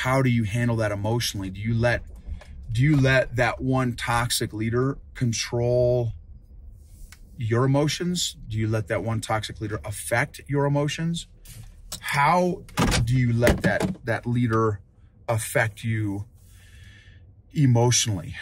how do you handle that emotionally? Do you let that one toxic leader control your emotions? Do you let that one toxic leader affect your emotions? How do you let that leader affect you emotionally?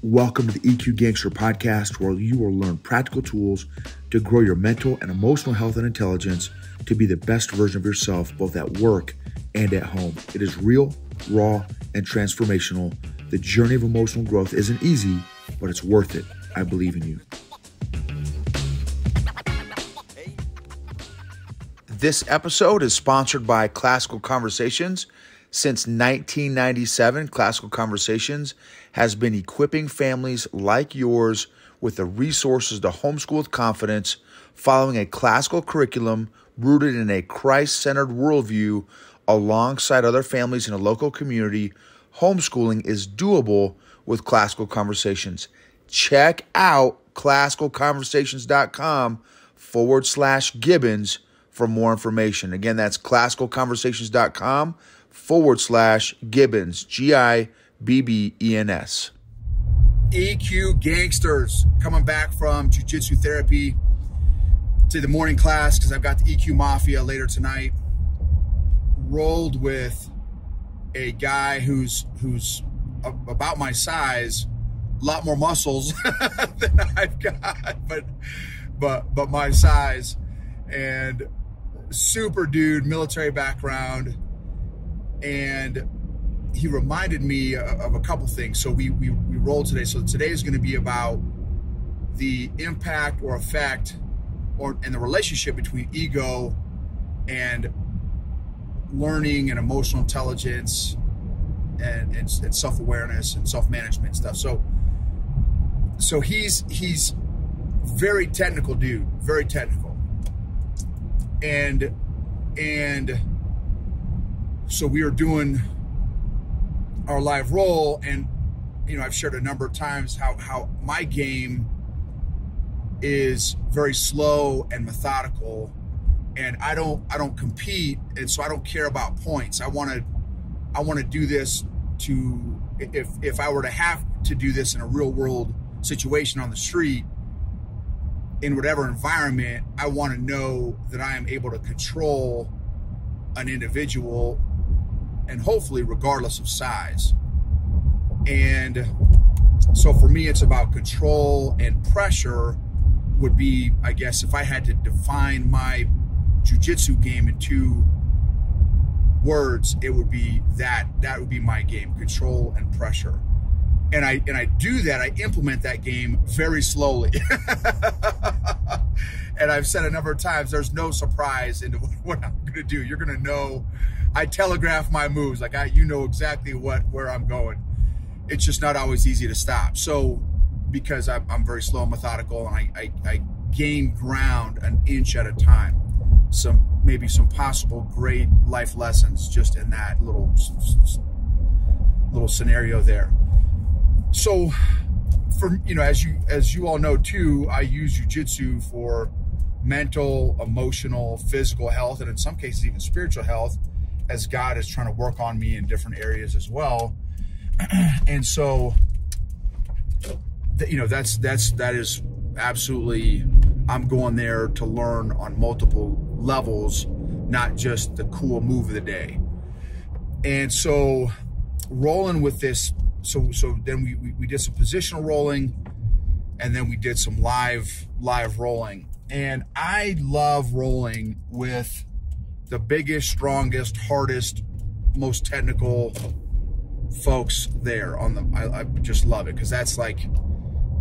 Welcome to the EQ Gangster podcast, where you will learn practical tools to grow your mental and emotional health and intelligence to be the best version of yourself, both at work and at home. It is real, raw, and transformational. The journey of emotional growth isn't easy, but it's worth it. I believe in you. This episode is sponsored by Classical Conversations. Since 1997, Classical Conversations has been equipping families like yours with the resources to homeschool with confidence, following a classical curriculum rooted in a Christ-centered worldview alongside other families in a local community. Homeschooling is doable with Classical Conversations. Check out classicalconversations.com/Gibbons for more information. Again, that's classicalconversations.com/Gibbons, Gibbens. EQ Gangsters, coming back from jiu-jitsu therapy to the morning class because I've got the EQ Mafia later tonight. Rolled with a guy who's about my size, a lot more muscles than I've got, but my size, and super dude, military background. And he reminded me of a couple things. So we rolled today. So today is going to be about the impact or effect and the relationship between ego and learning and emotional intelligence and self-awareness and self-management stuff. So he's very technical dude, very technical. And so we are doing our live roll, and I've shared a number of times how my game is very slow and methodical, and I don't compete, and so I don't care about points. I want to do this to, if I were to have to do this in a real world situation on the street, in whatever environment, I want to know that I am able to control an individual, and hopefully regardless of size. And so for me, it's about control, and pressure would be, I guess, if I had to define my jiu-jitsu game in 2 words, it would be that would be my game: control and pressure. And I do that, I implement that game very slowly. And I've said a number of times, there's no surprise into what I'm going to do. You're going to know. I telegraph my moves. Like, you know exactly where I'm going. It's just not always easy to stop. So because I'm very slow and methodical, and I gain ground an inch at a time. Maybe some possible great life lessons just in that little scenario there. So for, as you all know too, I use jiu-jitsu for mental, emotional, physical health, and in some cases even spiritual health, as God is trying to work on me in different areas as well. And so, that is absolutely, I'm going there to learn on multiple levels, not just the cool move of the day. And so rolling with this, so then we did some positional rolling, and then we did some live rolling. And I love rolling with the biggest, strongest, hardest, most technical folks there on the, I just love it, because that's like,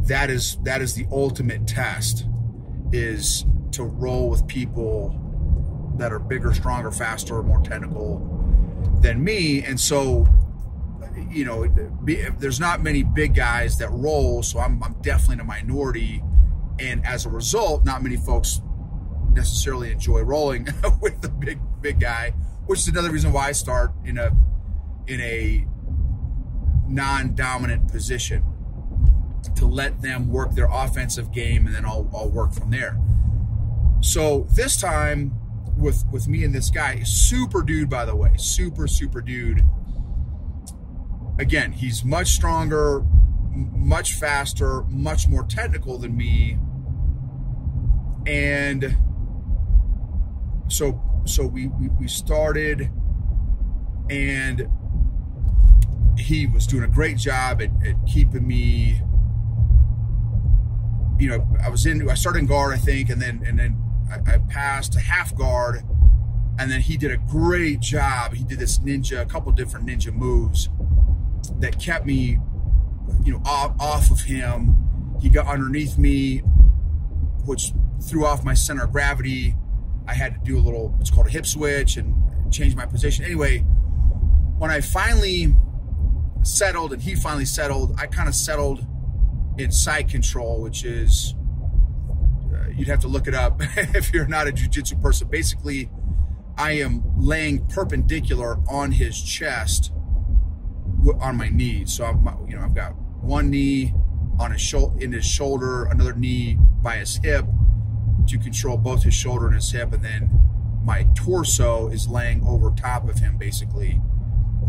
that is the ultimate test, is to roll with people that are bigger, stronger, faster, more technical than me. And so, there's not many big guys that roll, so I'm definitely in a minority. And as a result, not many folks necessarily enjoy rolling with the big guy, which is another reason why I start in a non-dominant position, to let them work their offensive game, and then I'll work from there. So this time with me and this guy, super dude, by the way, super dude. Again, he's much stronger, much faster, much more technical than me. And so we started, and he was doing a great job at keeping me, you know, I started in guard, I think, and then I passed to half guard, and then he did a great job. He did this a couple different ninja moves that kept me, you know, off of him. He got underneath me, which threw off my center of gravity. I had to do a little, it's called a hip switch, and change my position. Anyway, when I finally settled and he finally settled, I kind of settled in side control, which is, you'd have to look it up if you're not a jiu-jitsu person. Basically, I am laying perpendicular on his chest on my knees. So you know, I've got one knee on his in his shoulder, another knee by his hip to control both his shoulder and his hip, and then my torso is laying over top of him. Basically,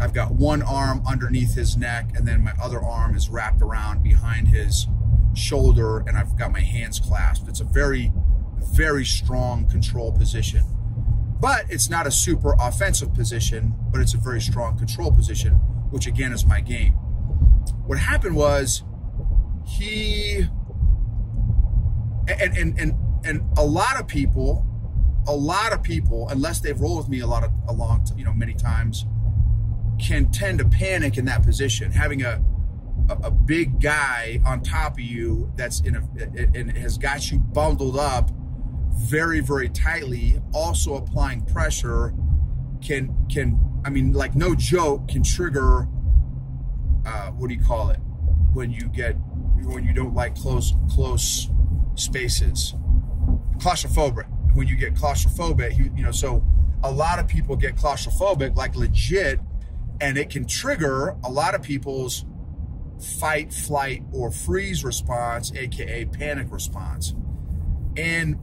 I've got one arm underneath his neck, and then my other arm is wrapped around behind his shoulder, and I've got my hands clasped. It's a very strong control position, but it's not a super offensive position, but it's a very strong control position, which again is my game. What happened was he and a lot of people, unless they've rolled with me many times, can tend to panic in that position. Having a big guy on top of you that's and has got you bundled up very tightly, also applying pressure, can I mean, like, no joke, can trigger what do you call it when you don't like close spaces? Claustrophobic. When you get claustrophobic, you know, so a lot of people get claustrophobic, like legit, and it can trigger a lot of people's fight, flight, or freeze response, aka panic response. And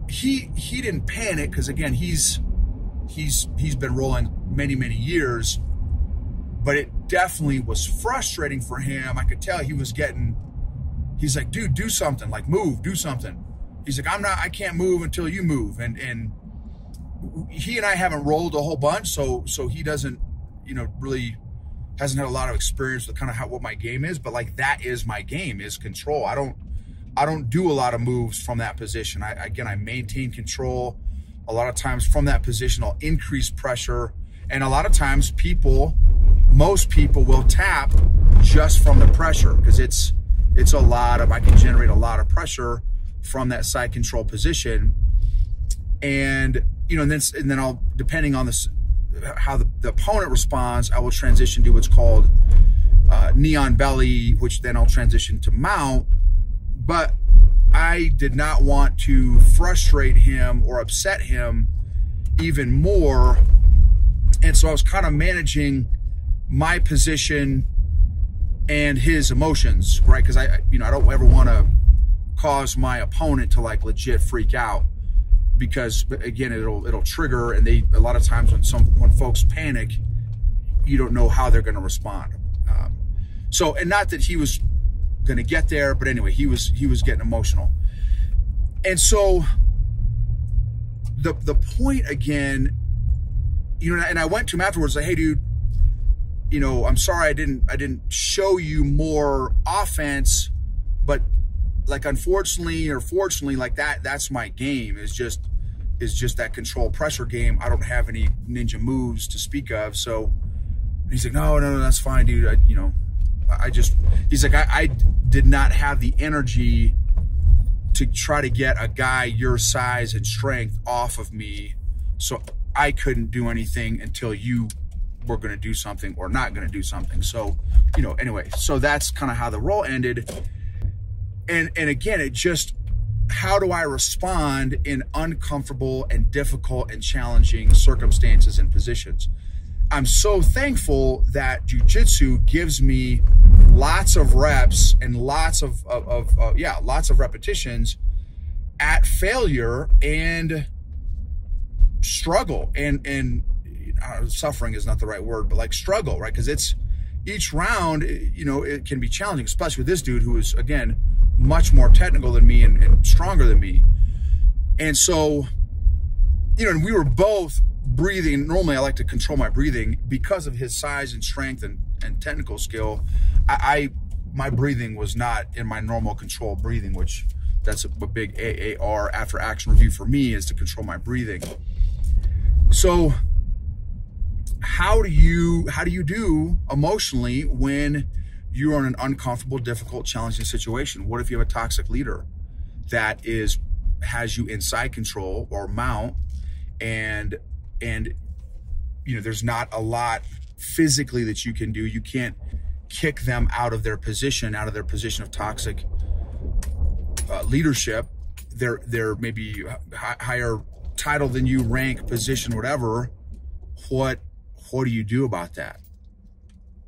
he didn't panic, because again, he's been rolling many years, but it definitely was frustrating for him. I could tell he was getting, he's like, dude, do something, like move, do something. He's like, I can't move until you move. And he and I haven't rolled a whole bunch, so he doesn't, you know, really hasn't had a lot of experience with kind of what my game is, but like, that is my game, is control. I don't do a lot of moves from that position. I maintain control. A lot of times from that position, I'll increase pressure. And a lot of times most people will tap just from the pressure, because it's I can generate a lot of pressure from that side control position. And, you know, and then I'll, depending on this, how the opponent responds, I will transition to what's called knee on belly, which then I'll transition to mount. But I did not want to frustrate him or upset him even more. And so I was kind of managing my position and his emotions, right? Because I don't ever want to cause my opponent to like legit freak out, because again, it'll trigger, and a lot of times when folks panic, you don't know how they're going to respond. So, and not that he was going to get there, but anyway, he was getting emotional. And so the point again, you know, and I went to him afterwards, like, hey dude, you know, I'm sorry I didn't show you more offense, but like, unfortunately or fortunately, like, that's my game, is just that control pressure game. I don't have any ninja moves to speak of. So he's like, no, that's fine, dude. He's like, I did not have the energy to try to get a guy your size and strength off of me, so I couldn't do anything until you were going to do something or not going to do something. So, you know, anyway, so that's kind of how the roll ended. And again, it just, how do I respond in uncomfortable and difficult and challenging circumstances and positions? I'm so thankful that jiu-jitsu gives me lots of reps and lots of repetitions at failure and struggle and suffering is not the right word, but like struggle, right? Because it's each round, you know, it can be challenging, especially with this dude who is, again, much more technical than me and stronger than me. And so, you know, and we were both breathing. Normally I like to control my breathing because of his size and strength and technical skill. My breathing was not in my normal control breathing, which that's a big AAR, after action review, for me, is to control my breathing. So how do you do emotionally when you're in an uncomfortable, difficult, challenging situation? What if you have a toxic leader that has you inside control or mount, and you know, there's not a lot physically that you can do. You can't kick them out of their position of toxic leadership. They're maybe higher title than you, rank, position, whatever. What do you do about that?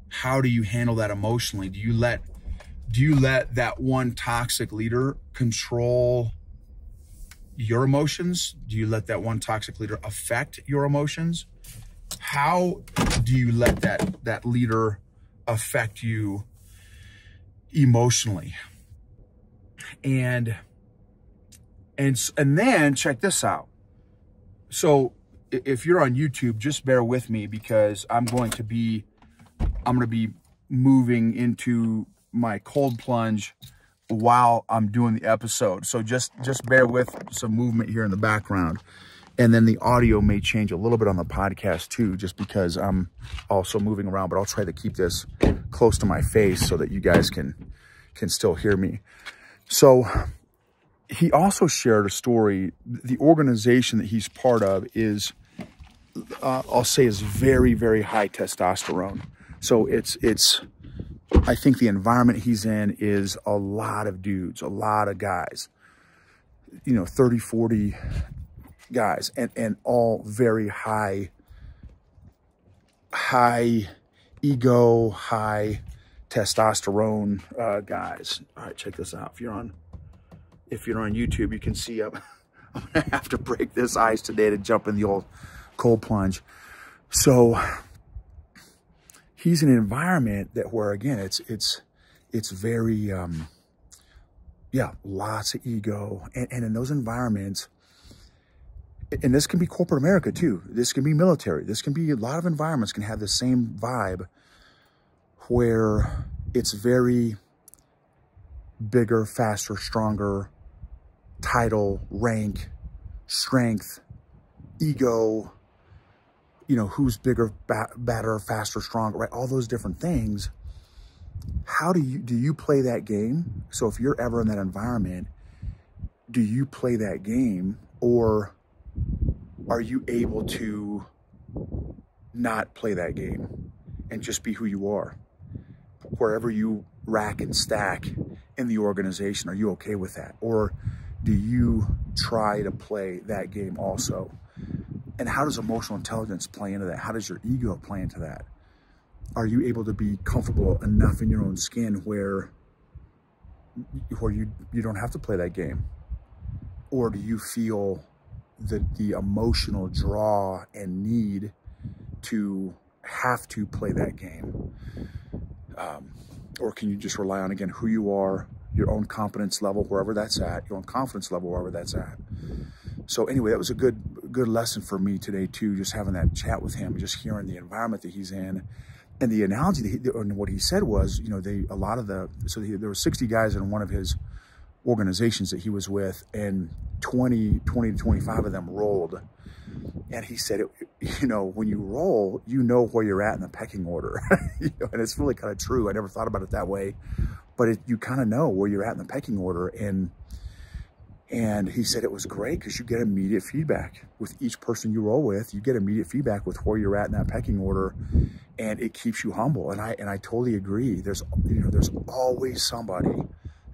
How do you handle that emotionally? Do you let that one toxic leader control your emotions? Do you let that one toxic leader affect your emotions? How do you let that leader affect you emotionally? And then check this out. So if you're on YouTube, just bear with me, because I'm going to be moving into my cold plunge while I'm doing the episode. So just bear with some movement here in the background. And then the audio may change a little bit on the podcast too, just because I'm also moving around, but I'll try to keep this close to my face so that you guys can still hear me. So he also shared a story. The organization that he's part of is, I'll say, is very, very high testosterone. So I think the environment he's in is a lot of dudes, a lot of guys, you know, 30, 40 guys, and all very high ego, high testosterone guys. All right, check this out. If you're on YouTube, you can see I'm gonna have to break this ice today to jump in the old cold plunge. So he's in an environment where again it's very lots of ego, and in those environments, and this can be corporate America too, this can be military, this can be a lot of environments can have the same vibe, where it's very bigger, faster, stronger, title, rank, strength, ego, you know, who's bigger, better, faster, stronger, right? All those different things. How do you play that game? So if you're ever in that environment, do you play that game, or are you able to not play that game and just be who you are? Wherever you rack and stack in the organization, are you okay with that? Or do you try to play that game also? And how does emotional intelligence play into that? How does your ego play into that? Are you able to be comfortable enough in your own skin where you don't have to play that game? Or do you feel the emotional draw and need to have to play that game? Or can you just rely on, again, who you are, your own competence level, wherever that's at, your own confidence level, wherever that's at? So anyway, that was a good lesson for me today too, just having that chat with him, just hearing the environment that he's in. And the analogy and what he said was, you know, there were 60 guys in one of his organizations that he was with, and 20 to 25 of them rolled. And he said, you know, when you roll, you know where you're at in the pecking order. You know, and it's really kind of true. I never thought about it that way, but you kind of know where you're at in the pecking order. And he said it was great because you get immediate feedback with each person you roll with. You get immediate feedback with where you're at in that pecking order, and it keeps you humble. And I totally agree. There's always somebody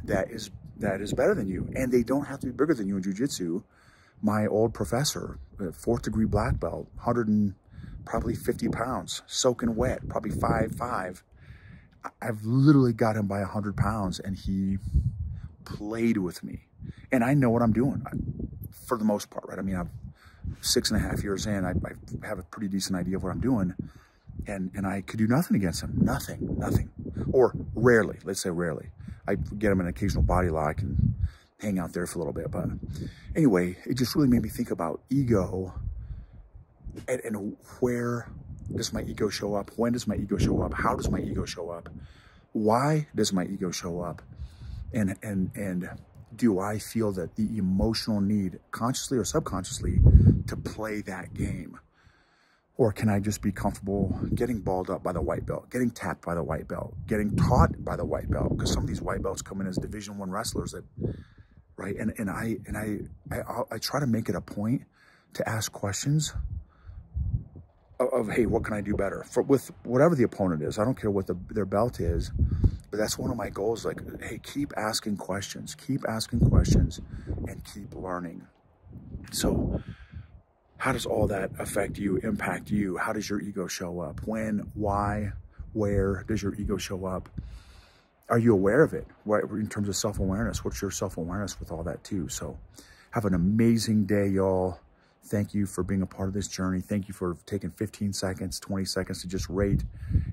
that is better than you, and they don't have to be bigger than you in jiu-jitsu. My old professor, 4th degree black belt, 150 pounds, soaking wet, probably 5'5". I've literally got him by 100 pounds, and he played with me. And I know what I'm doing for the most part, right? I mean, I'm 6.5 years in. I have a pretty decent idea of what I'm doing. And I could do nothing against him. Nothing. Or rarely, let's say rarely. I get him an occasional body lock and hang out there for a little bit. But anyway, it just really made me think about ego and where does my ego show up? When does my ego show up? How does my ego show up? Why does my ego show up? And do I feel that the emotional need, consciously or subconsciously, to play that game? Or can I just be comfortable getting balled up by the white belt, getting tapped by the white belt, getting taught by the white belt? Because some of these white belts come in as Division I wrestlers, that, right? And I try to make it a point to ask questions of hey, what can I do better with whatever the opponent is? I don't care what their belt is, but that's one of my goals. Like, hey, keep asking questions, and keep learning. So how does all that affect you, impact you? How does your ego show up? When, why, where does your ego show up? Are you aware of it? What, in terms of self-awareness, what's your self-awareness with all that too? So have an amazing day, y'all. Thank you for being a part of this journey. Thank you for taking 15 seconds, 20 seconds to just rate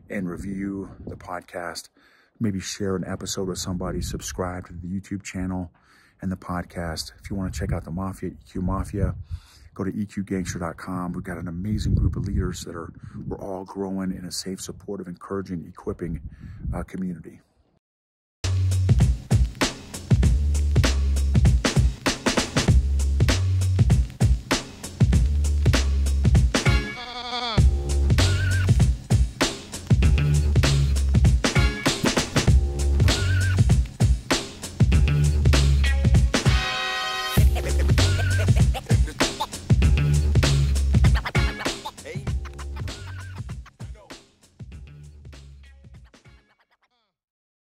and review the podcast. Maybe share an episode with somebody. Subscribe to the YouTube channel and the podcast. If you want to check out the Mafia, EQ Mafia, go to EQGangster.com. We've got an amazing group of leaders that we're all growing in a safe, supportive, encouraging, equipping community.